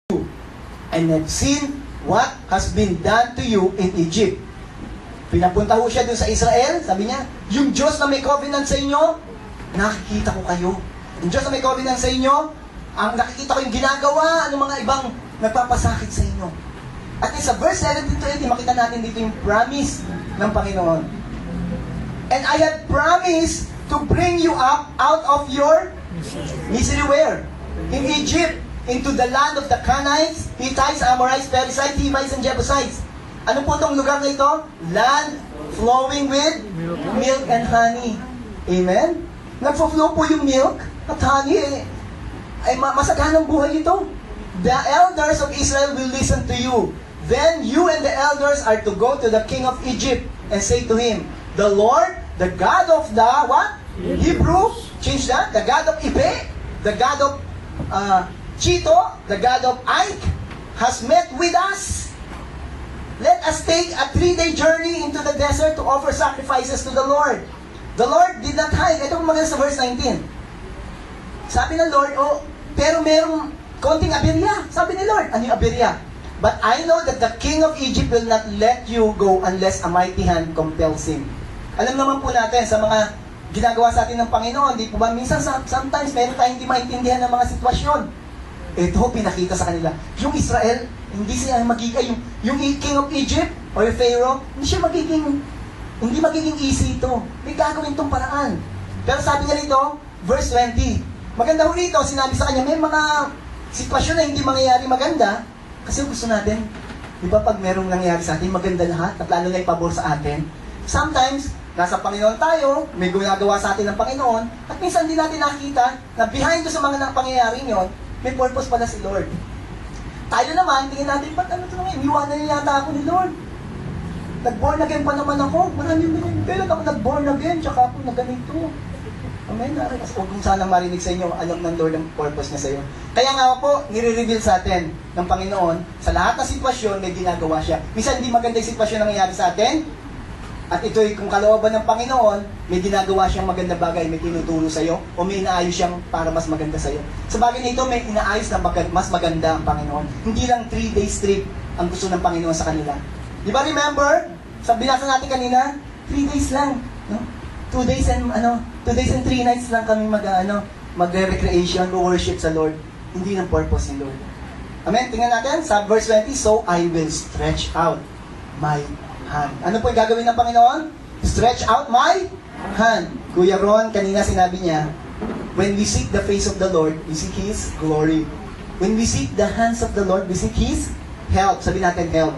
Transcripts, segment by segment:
and have seen what has been done to you in Egypt. Pinapunta ho siya dun sa Israel, sabi niya, yung Diyos na may covenant sa inyo, nakikita ko kayo. Yung Diyos na may covenant sa inyo, ang nakikita ko yung ginagawa ng mga ibang nagpapasakit sa inyo. At sa verse 17 to 18, makita natin dito yung promise ng Panginoon. And I had promised to bring you up out of your misery where? In Egypt, into the land of the Canaanites, Hittites, Amorites, Perizzites, Hivites, and Jebusites. Ano po itong lugar na ito? Land flowing with milk and honey. Amen? Nagfo-flow po yung milk at honey. Ay masaganang buhay ito. The elders of Israel will listen to you. Then you and the elders are to go to the king of Egypt and say to him, the Lord, the God of the what? Hebrew, change that. The God of Ipe, the God of Chito, the God of Ike, has met with us. Let us take a 3-day journey into the desert to offer sacrifices to the Lord. The Lord did not hide. Ito maganda sa verse 19. Sabi ng Lord, pero merong konting aberya. Sabi ni Lord, ano yung aberya? But I know that the king of Egypt will not let you go unless a mighty hand compels him. Alam naman po natin sa mga ginagawa sa atin ng Panginoon, di po ba? Minsan, sometimes, meron tayong hindi maintindihan ng mga sitwasyon. Ito, pinakita sa kanila. Yung Israel, hindi siya magiging, yung king of Egypt, or Pharaoh, hindi magiging easy ito. May gagawin itong paraan. Pero sabi niya rito, verse 20, maganda ho rito, sinabi sa kanya, may mga sitwasyon na hindi mangyayari maganda, kasi gusto natin, di ba pag merong nangyayari sa atin, maganda lahat, at lalo na ipabor sa atin. Sometimes, nasa Panginoon tayo, may ginagawa sa atin ng Panginoon, at minsan hindi natin nakita na behind sa mga pangyayari yon, may purpose pala si Lord. Tayo naman, tingin natin, ba't ano ito naman? Iniwanan niya yata ako ni Lord. Nag-born again pa naman ako. Maraming ganyan. Kailan ako nag-born again, tsaka ako na ganito. Amen. Huwag kung sana marinig sa inyo, alam ng Lord ang purpose niya sa iyo. Kaya nga po, nire-reveal sa atin ng Panginoon, sa lahat ng sitwasyon, may ginagawa siya. Minsan hindi maganda yung sitwasyon na nangyayari sa atin, at ito'y kung kalooban ng Panginoon, may ginagawa siyang maganda bagay, may tinuturo sa iyo, o may inaayos siyang para mas maganda sa iyo. Sa bagay na ito, may inaayos na mas maganda ang Panginoon. Hindi lang 3 days trip ang gusto ng Panginoon sa kanila. Di ba remember? Sa binasa natin kanina, 3 days lang. No? 2 days and 3 nights lang kami magre-recreation, worship sa Lord. Hindi ng purpose ni Lord. Amen? Tingnan natin sa verse 20, so I will stretch out my hand. Ano po yung gagawin ng Panginoon? Stretch out my hand. Kuya Ron, kanina sinabi niya, when we seek the face of the Lord, we seek His glory. When we seek the hands of the Lord, we seek His help. Sabi natin help.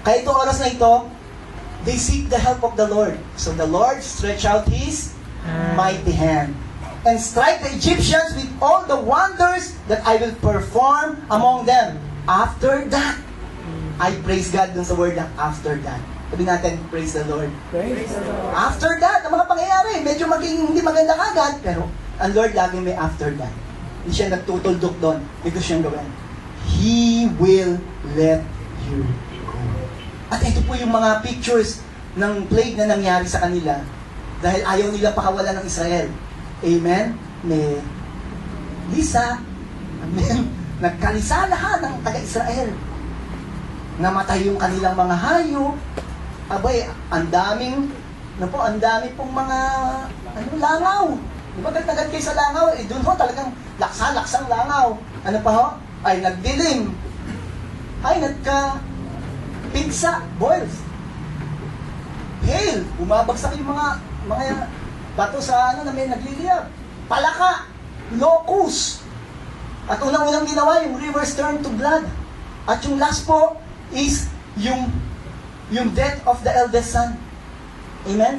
Kaya itong oras na ito, they seek the help of the Lord. So the Lord stretch out His mighty hand and strike the Egyptians with all the wonders that I will perform among them. After that, I praise God dun sa word na after that. Sabi natin, praise the Lord. Praise the Lord. After that, ang mga pangyayari, medyo maging hindi maganda kagad, pero ang Lord lagi may after that. Hindi siya nagtutuldok doon. May gusto siyang gawin. He will let you go. At ito po yung mga pictures ng plague na nangyari sa kanila dahil ayaw nila pakawalan ng Israel. Amen? May Lisa. Amen? Nagkalisa lahat ng taga-Israel. Namatay yung kanilang mga hayop. Abay, ang dami pong mga langaw. Di ba agad kayo sa langaw? Doon ho talagang laksang langaw. Ano pa ho? Ay nagdilim. Ay nagka-pigsa, boils. Hail, bumabagsak yung mga bato sa na may nagliliyab. Palaka, locust. At unang-unang ginawa, yung rivers turn to blood. At yung last po, is yung death of the eldest son. Amen?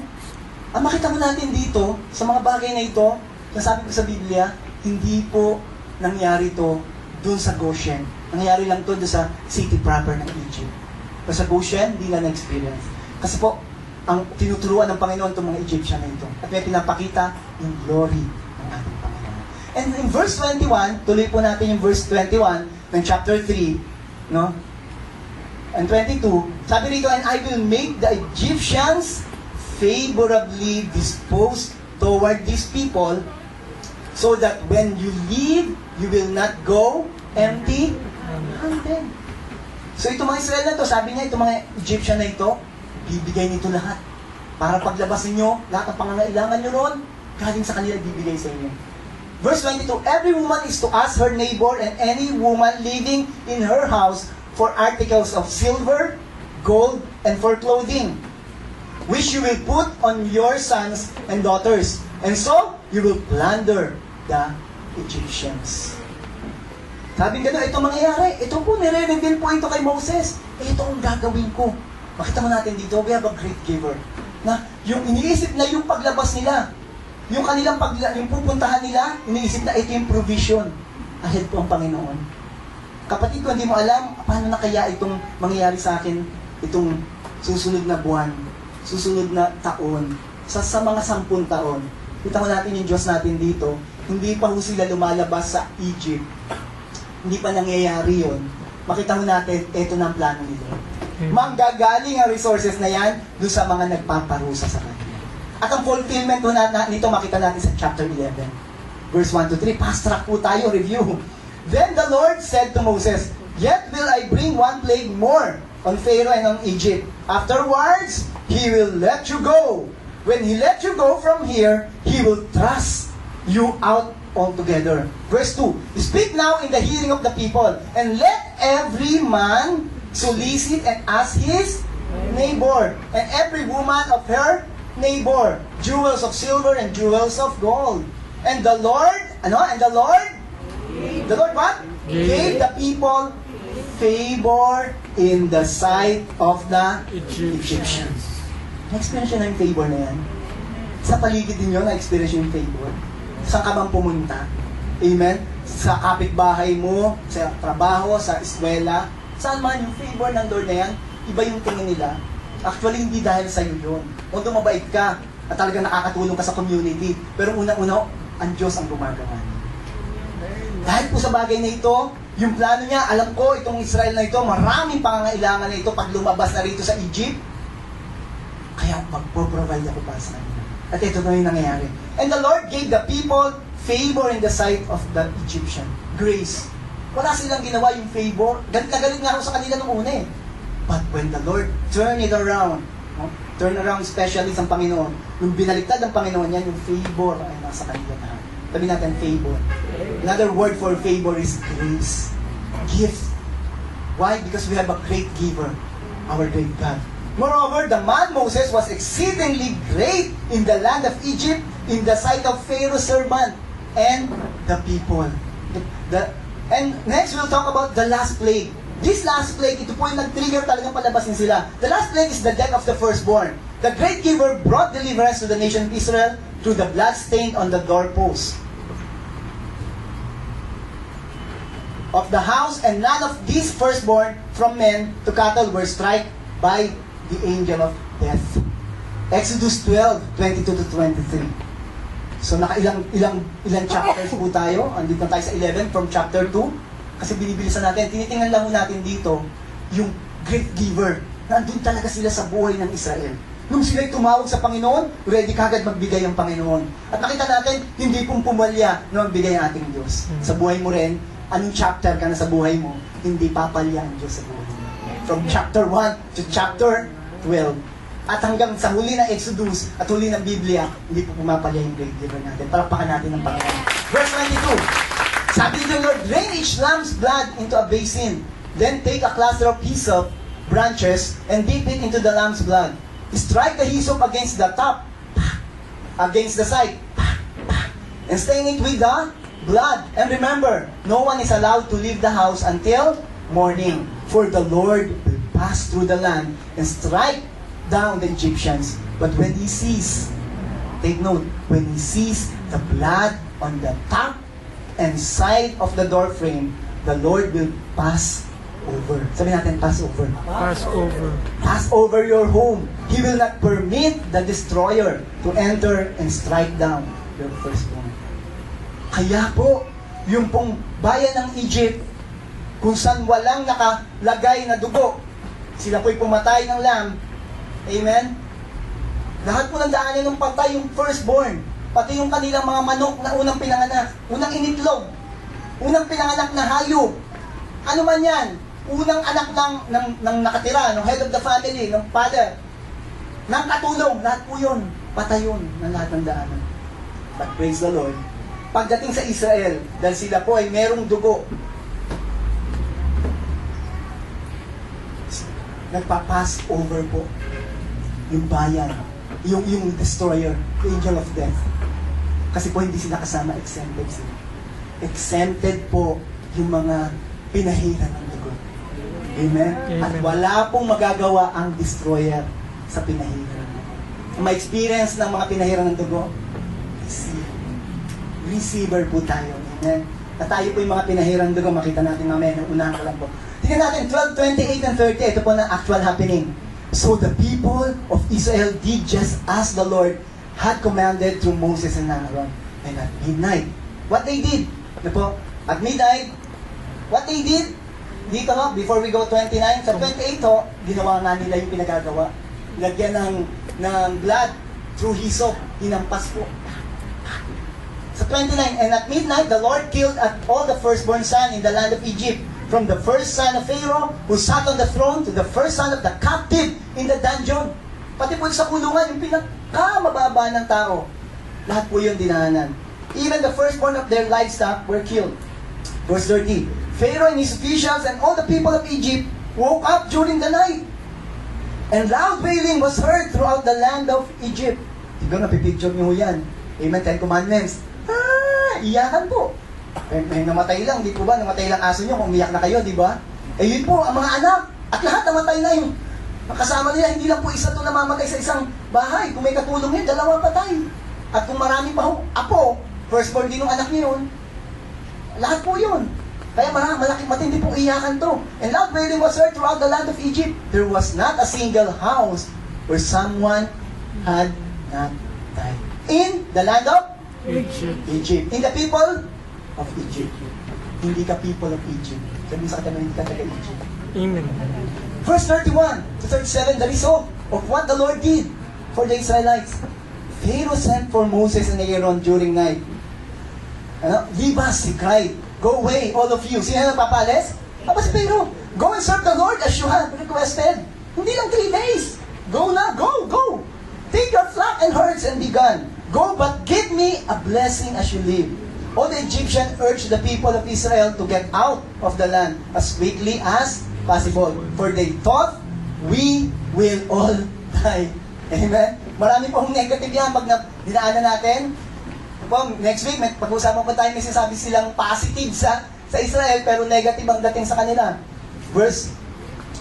Ang makita mo natin dito, sa mga bagay na ito, nasabi ko sa Biblia, hindi po nangyari to dun sa Goshen. Nangyari lang to dun sa city proper ng Egypt. Pero sa Goshen, hindi na na-experience. Kasi po, ang tinuturuan ng Panginoon itong mga Egyptian na ito. At may pinapakita yung glory ng ating Panginoon. And in verse 21, tuloy po natin yung verse 21 ng chapter 3, no? And 22, sabi rito, and I will make the Egyptians favorably disposed toward these people, so that when you leave, you will not go empty 100. So itong mga Israel na to, sabi niya, itong mga Egyptian na ito, bibigay nito lahat. Para paglabas ninyo, lahat ng pangangailangan nyo ron, galing sa kanila bibigay sa inyo. Verse 22, every woman is to ask her neighbor and any woman living in her house for articles of silver, gold, and for clothing, which you will put on your sons and daughters. And so, you will plunder the Egyptians. Sabi nga ito mangyayari. Ito po, nire-reveal po ito kay Moses. Ito ang gagawin ko. Makita mo natin dito, we have a great giver. Na yung iniisip na yung paglabas nila, yung kanilang yung pupuntahan nila, iniisip na ito yung provision. Ahead po ang Panginoon. Kapatid ko, hindi mo alam, paano na kaya itong mangyayari sa akin, itong susunod na buwan, susunod na taon, sa mga 10 taon. Kita mo natin yung Diyos natin dito, hindi pa ho sila lumalabas sa Egypt. Hindi pa nangyayari yun. Makita mo natin, ito na ang plano nila. Manggagaling ang resources na yan doon sa mga nagpaparusa sa kanila. At ang fulfillment nito makita natin sa chapter 11. Verse 1 to 3. Fast track po tayo, review. Then the Lord said to Moses, yet will I bring one plague more on Pharaoh and on Egypt. Afterwards, he will let you go. When he let you go from here, he will thrust you out altogether. Verse 2, speak now in the hearing of the people, and let every man solicit and ask his neighbor, and every woman of her neighbor, jewels of silver and jewels of gold. And the Lord, the Lord what? Gave the people favor in the sight of the Egyptians. Na-experience yun ang favor na yan. Sa paligid ninyo, na-experience yung favor. Saan ka bang pumunta? Amen? Sa kapitbahay mo, sa trabaho, sa eskwela, saan man yung favor ng Lord na yan, iba yung tingin nila. Actually, hindi dahil sa iyo yun. Although mabait ka, at talagang nakakatulong ka sa community, pero unang-una, ang Diyos ang gumagawa. Dahil po sa bagay na ito, yung plano niya, alam ko, itong Israel na ito, maraming pangangailangan na ito pag lumabas na rito sa Egypt, kaya magpo-provide ako para sa kanila. At ito na yung nangyayari. And the Lord gave the people favor in the sight of the Egyptian. Grace. Wala silang ginawa yung favor. Galit na galit nga ako sa kanila nung una eh. But when the Lord turned it around, turn around specially sa Panginoon, nung binaliktad ng Panginoon yan, yung favor ay nasa kanila na. Sabi natin, favor. Another word for favor is grace. Gift. Why? Because we have a great giver, our great God. Moreover, the man Moses was exceedingly great in the land of Egypt, in the sight of Pharaoh's servant and the people. And next, we'll talk about the last plague. This last plague, ito po yung nag-trigger talagang palabasin sila. The last plague is the death of the firstborn. The great giver brought deliverance to the nation of Israel through the blood stained on the doorpost of the house, and none of these firstborn from men to cattle were struck by the angel of death. Exodus 12, 22 to 23. So ilang chapters po tayo. Andito na tayo sa 11 from chapter 2. Kasi binibilisan natin. Tinitingnan lang natin dito yung great giver. Nandun talaga sila sa buhay ng Israel. Nung sila'y tumawag sa Panginoon, ready kagad magbigay ang Panginoon. At nakita natin, hindi pong pumalya na magbigay ang ating Diyos. Sa buhay mo rin, anong chapter ka na sa buhay mo, hindi papalya ang Diyos sa buhay mo. From chapter 1 to chapter 12. At hanggang sa huli ng Exodus at huli ng Biblia, hindi po pumapalya yung great giver natin. Palakpakan natin ng Panginoon. Verse 22. Sabi ni the Lord, drain each lamb's blood into a basin. Then take a cluster of hyssop branches and dip it into the lamb's blood. Strike the hyssop against the top, against the side, and stain it with the blood. And remember, no one is allowed to leave the house until morning. For the Lord will pass through the land and strike down the Egyptians. But when he sees, take note, when he sees the blood on the top and side of the door frame, the Lord will pass over. Sabi natin, pass over. Pass over. Pass over your home. He will not permit the destroyer to enter and strike down your firstborn. Kaya po, yung pong bayan ng Egypt, kung saan walang nakalagay na dugo, sila po'y pumatay ng lamb. Amen? Lahat po ng daanin ng patay yung firstborn. Pati yung kanilang mga manok na unang pinanganak. Unang initlog. Unang pinanganak na hayop. Ano man yan, unang anak ng nakatira, ng head of the family, ng father, ng katulong, lahat po yun, patay yun ng lahat ng daanan. But praise the Lord, pagdating sa Israel, dahil sila po ay merong dugo, nagpa-pass over po yung bayan, yung destroyer, the angel of death. Kasi po hindi sila kasama, exempted sila. Exempted po yung mga pinahiran ng dugo. Amen? At wala pong magagawa ang destroyer sa pinahiran. May experience ng mga pinahiran ng dugo, receiver po tayo. Amen? At tayo po yung mga pinahiran ng dugo, makita natin mamaya, unahan ko lang po. Tingnan natin, 12, 28, and 30, ito po na actual happening. So the people of Israel did just as the Lord had commanded through Moses and Aaron. And at midnight, what they did? Ano po? At midnight, what they did? Dito ho, before we go 29, sa 28 ho, ginawa nga nila yung pinagagawa. Lagyan ng blood through hyssop, hinampas po. Sa 29, and at midnight, the Lord killed at all the firstborn son in the land of Egypt, from the first son of Pharaoh, who sat on the throne, to the first son of the captive in the dungeon. Pati po sa kulungan, yung pinakamababa ng tao. Lahat po yun dinahanan. Even the firstborn of their livestock were killed. Verse 30, Pharaoh and his officials and all the people of Egypt woke up during the night. And loud wailing was heard throughout the land of Egypt. Siguro napipicture nyo yan. Amen, 10 Commandments. Iyakan po. May namatay lang, di po ba? Namatay lang aso nyo kung umiyak na kayo, di ba? Eh yun po, ang mga anak. At lahat namatay na yung kasama nila. Hindi lang po isa to namamatay sa isang bahay. Kung may katulong yun, dalawa patay. At kung marami pa ho, apo, firstborn din ng anak niyo yun. Lahat po yun. Kaya malaki, matindi pong iyakan to. And loud wailing was heard throughout the land of Egypt. There was not a single house where someone had not died. In the land of Egypt. In the people of Egypt. Hindi ka people of Egypt. Sabi sa kanya, hindi ka taga-Egypt. Amen. Verse 31 to 37, the result of what the Lord did for the Israelites. Pharaoh sent for Moses and Aaron during night. Leave us, he cried. Go away, all of you. Sino na papalis? Tapos si Pharaoh, go and serve the Lord as you have requested. Hindi lang 3 days. Go na, go. Take your flock and herds and be gone. Go, but give me a blessing as you live. All the Egyptians urged the people of Israel to get out of the land as quickly as possible. For they thought, we will all die. Amen? Marami pong negative yan pag dinaanan natin. Next week, pag-usapan pa tayo, may sinasabi silang positive sa Israel, pero negative ang dating sa kanila. Verse,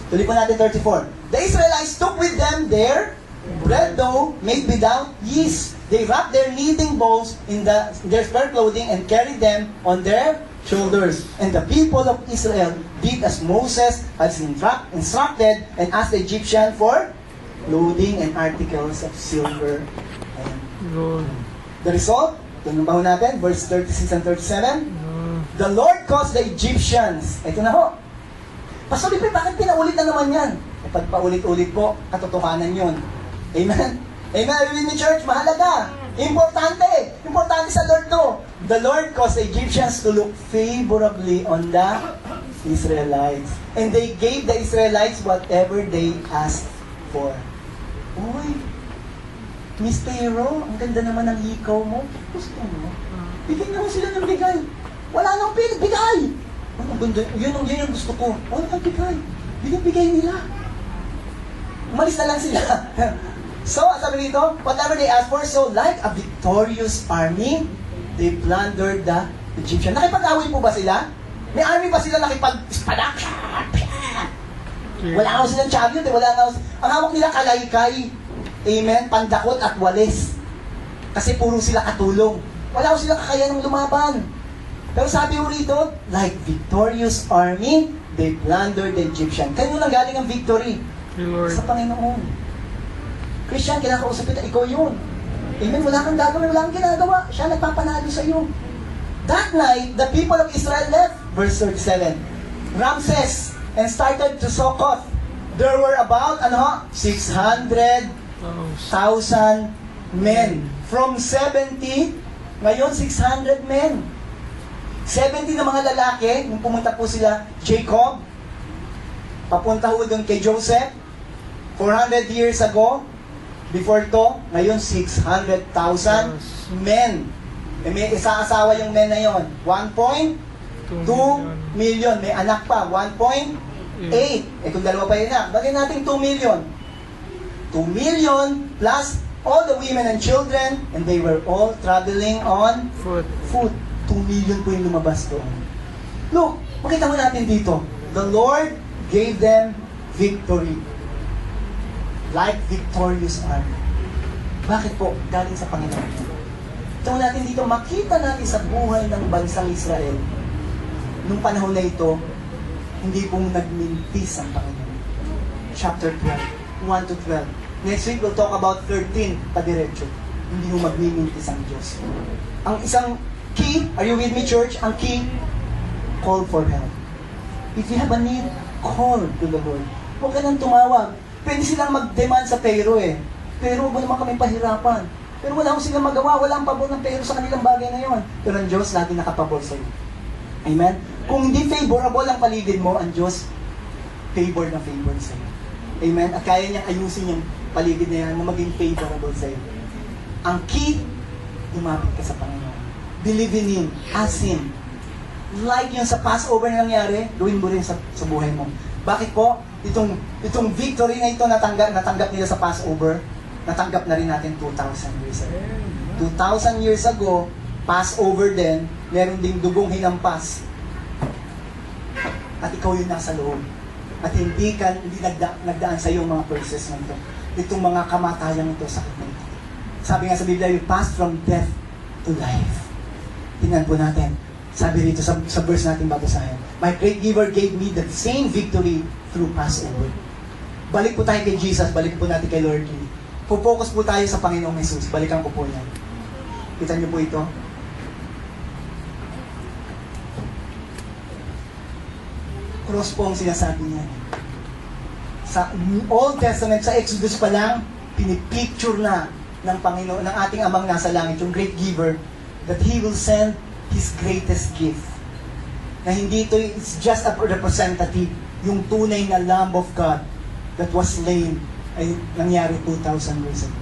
tuloy po natin 34. The Israelites took with them their bread dough made without yeast. They wrapped their kneading bowls in their spare clothing and carried them on their shoulders. And the people of Israel did as Moses had instructed and asked the Egyptian for clothing and articles of silver and gold. The result, tunumbaho natin, verse 36 and 37. The Lord caused the Egyptians. Ito na ho. Pastor Libre, bakit pinaulit na naman yan? Kapag paulit-ulit po, katotohanan yun. Amen? Amen, everyone in church, mahalaga. Importante. Importante sa Lord to. The Lord caused the Egyptians to look favorably on the Israelites. And they gave the Israelites whatever they asked for. Uy, Miss Pero, ang ganda naman ng hikaw mo. Gusto mo? Bigyan naman sila ng bigay. Wala nang bigay. Ang ganda, yun ang gusto ko. Wala nang bigay. Bigay nila. Umalis na lang sila. So, sabi dito, whatever they asked for, so like a victorious army, they plundered the Egyptian. Nakipag-away po ba sila? May army ba sila nakipag-espadak? Wala nga silang champion, wala nga. Ang hawak nila kalaykay. Amen? Pandakot at walis. Kasi puro sila katulong. Wala ko silang kakayanang lumaban. Pero sabi ko rito, like victorious army, they plundered the Egyptian. Kanino nang galing ang victory? Sa Panginoon. Christian, kinakausap kita, ikaw yun. Amen? Wala kang gagawin, wala kang ginagawa. Siya nagpapanalo sa iyo. That night, the people of Israel left. Verse 37. Ramses and started to Succoth. There were about 600,000 men. From 70, ngayon 600 men. 70 na mga lalaki, nung pumunta po sila, Jacob, papunta ho doon kay Joseph, 400 years ago, before to, ngayon 600,000 men. Eh, may isa-asawa yung men na yon. 1.2 million. May anak pa, 1.8. Eh kung dalawa pa yun na, bagay natin 2 million. 2 million plus all the women and children, and they were all traveling on foot. 2 million po yung lumabas doon. Look, makita mo natin dito. The Lord gave them victory. Like victorious army. Bakit po? Galing sa Panginoon. Ito natin dito, makita natin sa buhay ng bansang Israel. Nung panahon na ito, hindi pong nagmintis ang Panginoon. Chapter 12, 1 to 12. Next week, we'll talk about 13 padiretso. Hindi mo magmimintis ang Diyos. Ang isang key, are you with me, church? Ang key, call for help. If you have a need, call to the Lord. Huwag ka nang tumawag. Pwede silang mag-demand sa pero eh. Pero huwag naman kami pahirapan. Pero wala akong silang magawa. Wala ang pabor ng pero sa kanilang bagay na yon. Pero ang Diyos lagi nakapabor sa iyo. Amen? Kung hindi favorable ang paligid mo, ang Diyos favor na favor sa iyo. Amen? At kaya niyang ayusin yung paligid na yan na maging favorable sa iyo. Ang key, lumapit ka sa Panginoon. Believe in Him. Ask Him. Like yung sa Passover na nangyari, gawin mo rin sa buhay mo. Bakit po? Itong victory na ito natanggap nila sa Passover, natanggap na rin natin 2,000 years ago. 2,000 years ago, Passover din, meron ding dugong hinampas. At ikaw yung nasa loob. At hindi nagdaan sa iyo mga process na ito. Itong mga kamatayan ito, sakit na ito. Sabi nga sa Biblia, you pass from death to life. Tingnan po natin. Sabi rito sa verse natin babasahin. My great giver gave me the same victory through Passover. Balik po tayo kay Jesus, balik po natin kay Lord Lee. Focus po tayo sa Panginoong Jesus. Balikan ko po yan. Kita niyo po ito. Cross po ang sinasabi niya. Sa Old Testament, sa Exodus pa lang, pinipicture na ng Panginoon, ng ating Amang nasa langit, yung great giver, that He will send His greatest gift. Na hindi ito, it's just a representative, yung tunay na Lamb of God that was slain ay nangyari 2,000 years ago.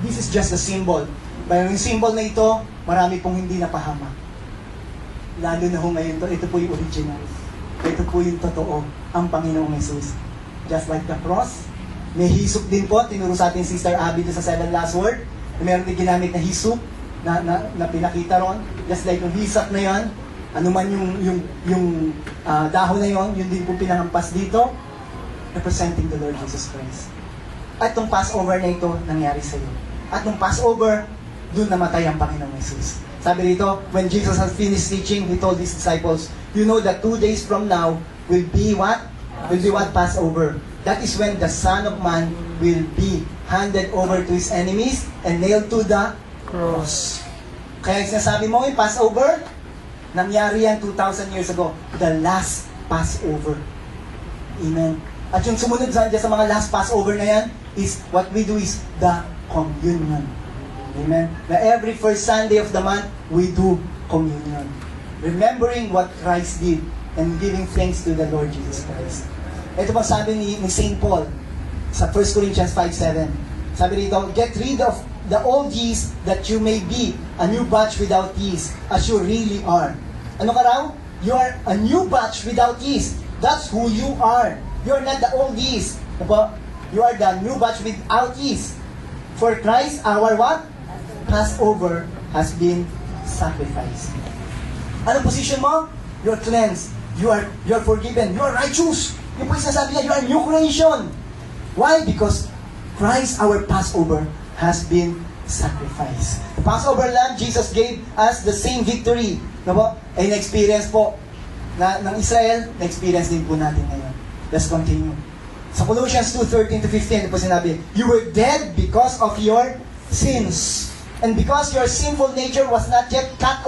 This is just a symbol. Pero yung symbol na ito, marami pong hindi napahamak. Lalo na ho ngayon to, ito po yung original. Ito po yung totoo, ang Panginoong Jesus. Just like the cross, may hisop din po, tinuro sa atin Sister Abby sa 7 last word, meron din ginamit na hisop, na pinakita ron, just like yung hisap na yon, anuman yung dahon na yon, yun din po pinangampas dito, representing the Lord Jesus Christ. At itong Passover na ito, nangyari sa iyo. At nung Passover, doon namatay ang Panginoong Jesus. Sabi dito, when Jesus had finished teaching, He told His disciples, you know that 2 days from now will be what? Will be what? Passover. That is when the Son of Man will be handed over to His enemies and nailed to the cross. Kaya sinasabi mo, yung Passover, nangyari yan 2,000 years ago. The last Passover. Amen. At yung sumunod sa mga last Passover na yan, is what we do is the communion. Amen. Na every first Sunday of the month, we do communion. Remembering what Christ did and giving thanks to the Lord Jesus Christ. Ito pa sabi ni St. Paul sa 1 Corinthians 5:7. Sabi rito, get rid of the old yeast that you may be a new batch without yeast, as you really are. Ano ka raw? You are a new batch without yeast. That's who you are. You are not the old yeast. You are the new batch without yeast. For Christ, our what? Passover has been sacrificed. Anong position mo? You're cleansed. You're forgiven. You're righteous. Yung po sinasabi niya, you are new creation. Why? Because Christ, our Passover, has been sacrificed. The Passover lamb, Jesus gave us the same victory. No po? Ay na-experience po ng Israel, na-experience din po natin ngayon. Let's continue. Sa Colossians 2:13-15, po sinabi, you were dead because of your sins. And because your sinful nature was not yet cut away